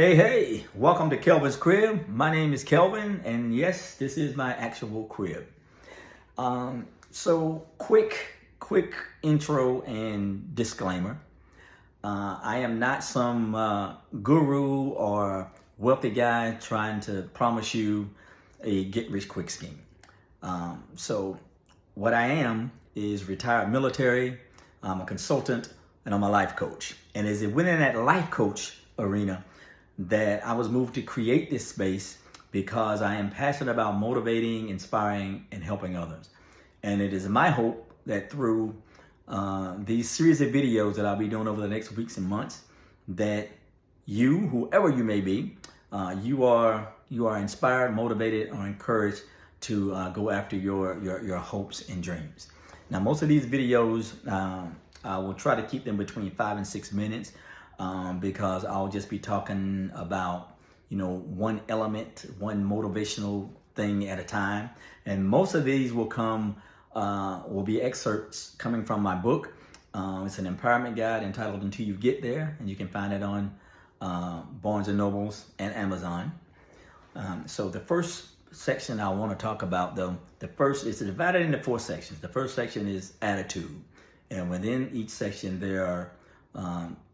Hey, welcome to Kelvin's Crib. My name is Kelvin, and yes, this is my actual crib. So quick intro and disclaimer. I am not some guru or wealthy guy trying to promise you a get-rich-quick scheme. So what I am is retired military, I'm a consultant, and I'm a life coach. And as it went in that life coach arena, that I was moved to create this space because I am passionate about motivating, inspiring, and helping others. And it is my hope that through these series of videos that I'll be doing over the next weeks and months, that you, whoever you may be, you are inspired, motivated, or encouraged to go after your hopes and dreams. Now, most of these videos, I will try to keep them between 5 and 6 minutes. Because I'll just be talking about, one element, one motivational thing at a time. And most of these will be excerpts coming from my book. It's an empowerment guide entitled Until You Get There, and you can find it on Barnes & Nobles and Amazon. So the first section I want to talk about, though, it's divided into 4 sections. The first section is attitude. And within each section, there are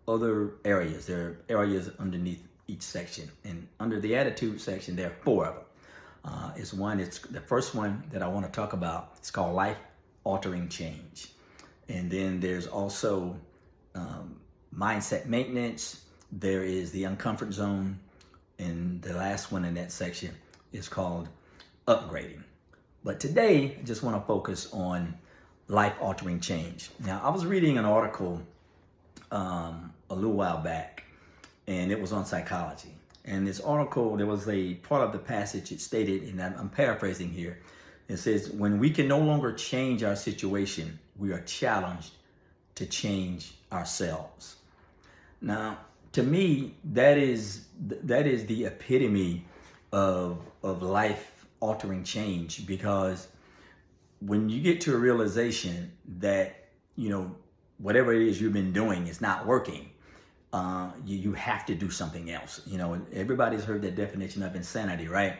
other areas. There are areas underneath each section, and under the attitude section, there are 4 of them. It's the first one that I want to talk about. It's called life altering change, and then there's also mindset maintenance. There is the uncomfort zone, and the last one in that section is called upgrading. But today, I just want to focus on life altering change. Now, I was reading an article a little while back, and it was on psychology. And this article, there was a part of the passage, it stated, and I'm paraphrasing here, it says, when we can no longer change our situation, we are challenged to change ourselves. Now, to me, that is the epitome of life altering change, because when you get to a realization that, whatever it is you've been doing is not working, you have to do something else. Everybody's heard that definition of insanity, right?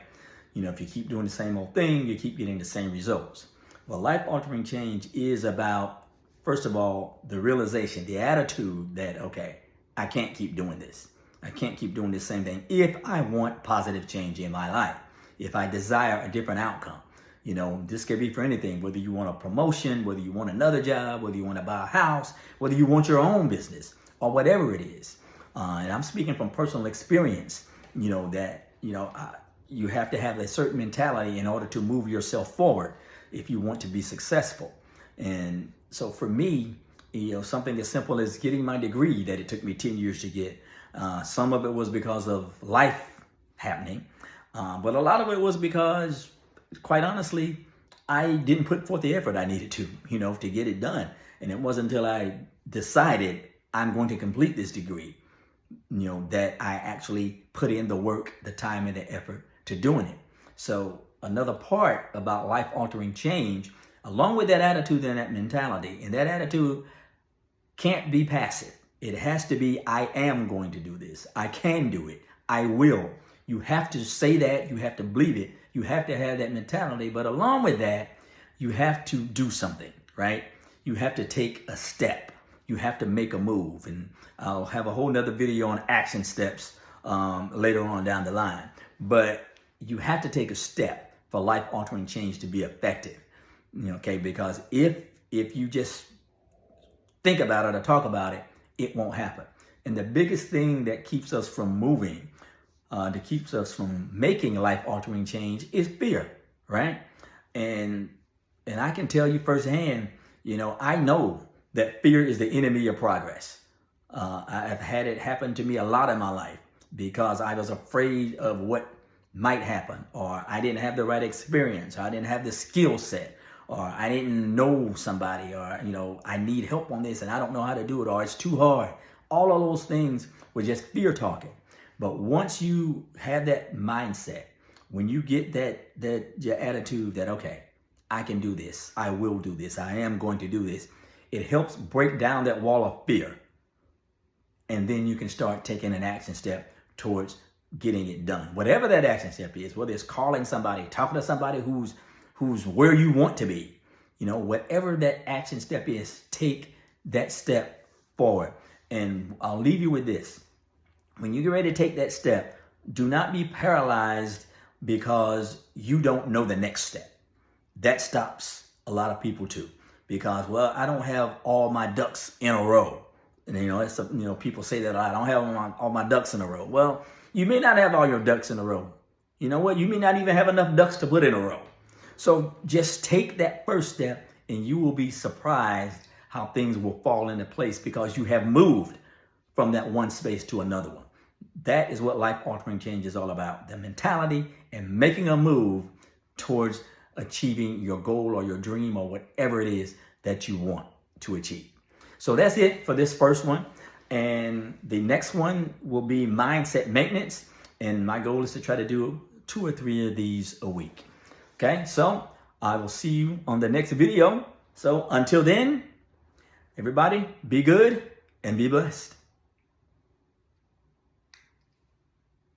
If you keep doing the same old thing, you keep getting the same results. Well, life-altering change is about, first of all, the realization, the attitude that, okay, I can't keep doing this. I can't keep doing the same thing if I want positive change in my life, if I desire a different outcome. This could be for anything, whether you want a promotion, whether you want another job, whether you want to buy a house, whether you want your own business, or whatever it is. And I'm speaking from personal experience, that you have to have a certain mentality in order to move yourself forward if you want to be successful. And so for me, something as simple as getting my degree that it took me 10 years to get, some of it was because of life happening, but a lot of it was because, quite honestly, I didn't put forth the effort I needed to get it done. And it wasn't until I decided I'm going to complete this degree, that I actually put in the work, the time, and the effort to doing it. So another part about life-altering change, along with that attitude and that mentality, and that attitude can't be passive. It has to be, I am going to do this. I can do it. I will. You have to say that. You have to believe it. You have to have that mentality. But along with that, you have to do something, right? You have to take a step. You have to make a move. And I'll have a whole nother video on action steps later on down the line. But you have to take a step for life-altering change to be effective, okay? Because if you just think about it or talk about it, it won't happen. And the biggest thing that keeps us from moving, that keeps us from making life-altering change is fear, right? And I can tell you firsthand, I know that fear is the enemy of progress. I've had it happen to me a lot in my life because I was afraid of what might happen, or I didn't have the right experience, or I didn't have the skill set, or I didn't know somebody, or, I need help on this and I don't know how to do it, or it's too hard. All of those things were just fear talking. But once you have that mindset, when you get your attitude that, okay, I can do this, I will do this, I am going to do this, it helps break down that wall of fear. And then you can start taking an action step towards getting it done. Whatever that action step is, whether it's calling somebody, talking to somebody who's where you want to be, whatever that action step is, take that step forward. And I'll leave you with this. When you get ready to take that step, do not be paralyzed because you don't know the next step. That stops a lot of people too. Because, well, I don't have all my ducks in a row. And, people say that I don't have all my ducks in a row. Well, you may not have all your ducks in a row. You know what? You may not even have enough ducks to put in a row. So just take that first step and you will be surprised how things will fall into place because you have moved from that one space to another one. That is what life-altering change is all about. The mentality and making a move towards achieving your goal or your dream or whatever it is that you want to achieve. So that's it for this first one. And the next one will be mindset maintenance. And my goal is to try to do 2 or 3 of these a week. Okay, so I will see you on the next video. So until then, everybody be good and be blessed.